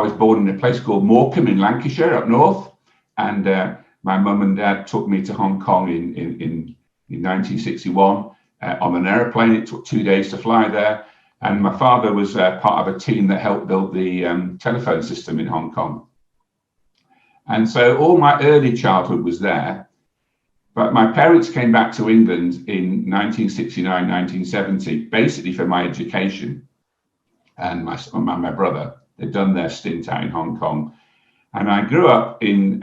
I was born in a place called Morecambe in Lancashire up north, and my mum and dad took me to Hong Kong in 1961 on an aeroplane. It took 2 days to fly there, and my father was part of a team that helped build the telephone system in Hong Kong. And so all my early childhood was there. But my parents came back to England in 1969, 1970, basically for my education. And my brother, they'd done their stint out in Hong Kong. And I grew up in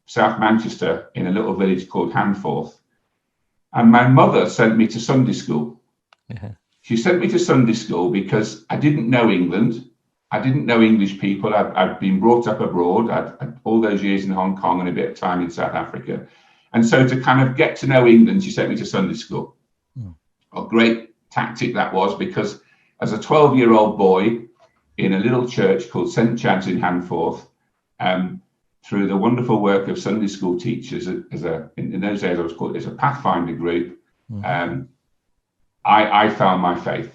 South Manchester in a little village called Hanforth. And my mother sent me to Sunday school. Uh-huh. She sent me to Sunday school because I didn't know England. I didn't know English people. I'd been brought up abroad. I'd all those years in Hong Kong and a bit of time in South Africa. And so to kind of get to know England, she sent me to Sunday school. A great tactic that was, because as a 12-year-old boy in a little church called St. Chad's in Hanforth, through the wonderful work of Sunday school teachers, in those days I was called as a Pathfinder group, I found my faith.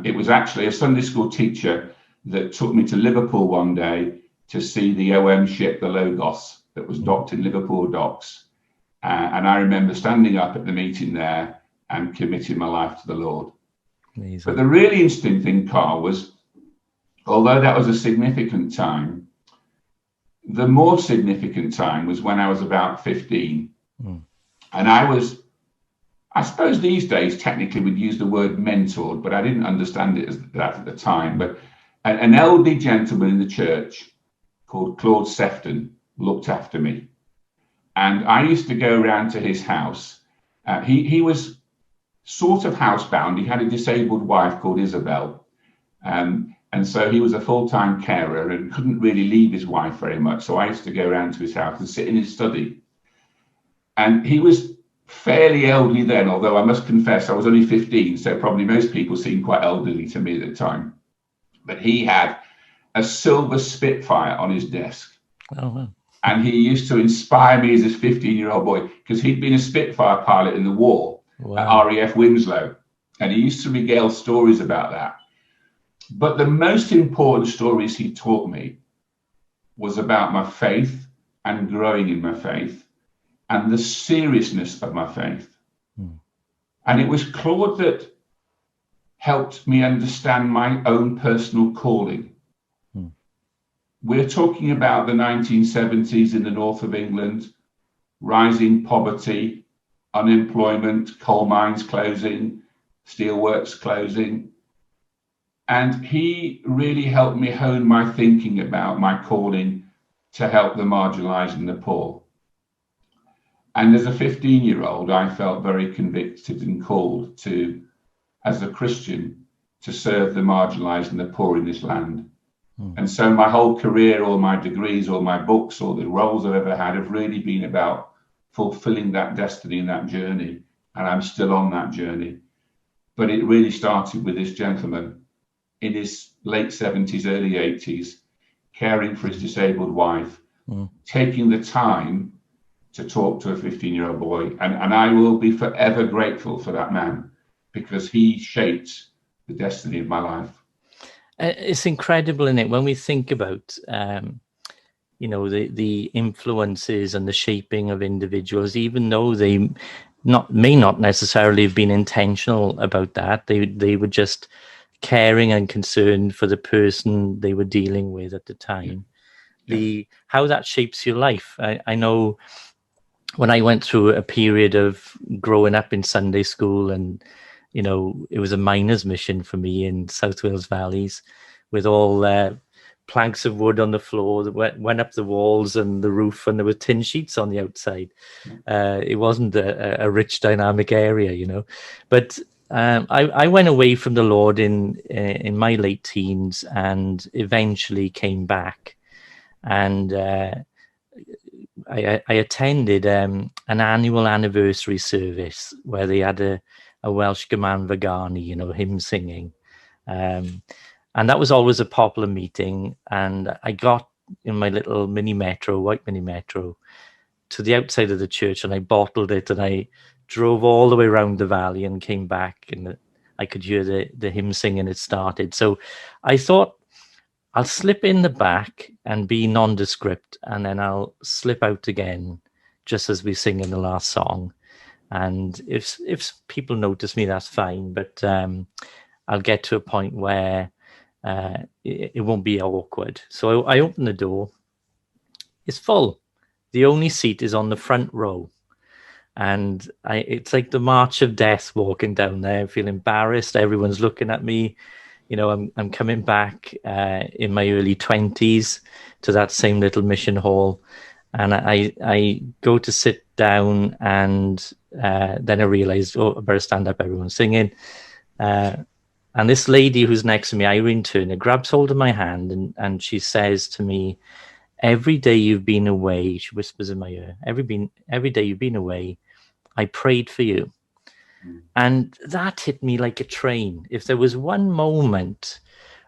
It was actually a Sunday school teacher that took me to Liverpool one day to see the OM ship, the Logos, that was docked in Liverpool docks. And I remember standing up at the meeting there and committing my life to the Lord. Amazing. But the really interesting thing, Carl, was, although that was a significant time, the more significant time was when I was about 15. And I suppose these days, technically, we'd use the word mentored, but I didn't understand it as that at the time. But an elderly gentleman in the church called Claude Sefton looked after me. And I used to go around to his house. He was sort of housebound. He had a disabled wife called Isabel. And so he was a full-time carer and couldn't really leave his wife very much. So I used to go around to his house and sit in his study. And he was fairly elderly then, although I must confess I was only 15, so probably most people seemed quite elderly to me at the time. But he had a silver Spitfire on his desk. Oh, wow. And he used to inspire me as a 15-year-old boy, because he'd been a Spitfire pilot in the war at RAF Winslow. And he used to regale stories about that. But the most important stories he taught me was about my faith and growing in my faith and the seriousness of my faith. And it was Claude that helped me understand my own personal calling. We're talking about the 1970s in the north of England, rising poverty, unemployment, coal mines closing, steelworks closing. And he really helped me hone my thinking about my calling to help the marginalized and the poor. And as a 15-year-old, I felt very convicted and called to, as a Christian, to serve the marginalized and the poor in this land. And so my whole career, all my degrees, all my books, all the roles I've ever had have really been about fulfilling that destiny and that journey. And I'm still on that journey. But it really started with this gentleman in his late 70s, early 80s, caring for his disabled wife, taking the time to talk to a 15-year-old boy. And I will be forever grateful for that man, because he shaped the destiny of my life. It's incredible, isn't it, when we think about, the influences and the shaping of individuals, even though they may not necessarily have been intentional about that. They were just caring and concerned for the person they were dealing with at the time. How that shapes your life. I know when I went through a period of growing up in Sunday school, and it was a miner's mission for me in South Wales Valleys, with all planks of wood on the floor that went up the walls and the roof, and there were tin sheets on the outside. It wasn't a rich, dynamic area, But I went away from the Lord in my late teens, and eventually came back. And I attended an annual anniversary service where they had a Welsh Gaman Vagani, hymn singing. And that was always a popular meeting. And I got in my little white mini metro, to the outside of the church, and I bottled it, and I drove all the way around the valley and came back, and I could hear the hymn singing had started. So I thought, I'll slip in the back and be nondescript, and then I'll slip out again, just as we sing in the last song. And if people notice me, that's fine. But I'll get to a point where it won't be awkward. So I open the door. It's full. The only seat is on the front row. And it's like the march of death walking down there. I feel embarrassed. Everyone's looking at me. I'm coming back in my early 20s to that same little mission hall, and I go to sit down, and then I realized, oh, I better stand up. Everyone's singing, and this lady who's next to me, Irene Turner, grabs hold of my hand, and she says to me, "Every day you've been away," she whispers in my ear, every day you've been away, I prayed for you." And that hit me like a train. If there was one moment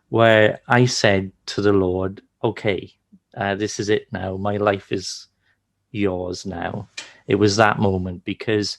where I said to the Lord, okay, this is it now. My life is yours now. It was that moment, because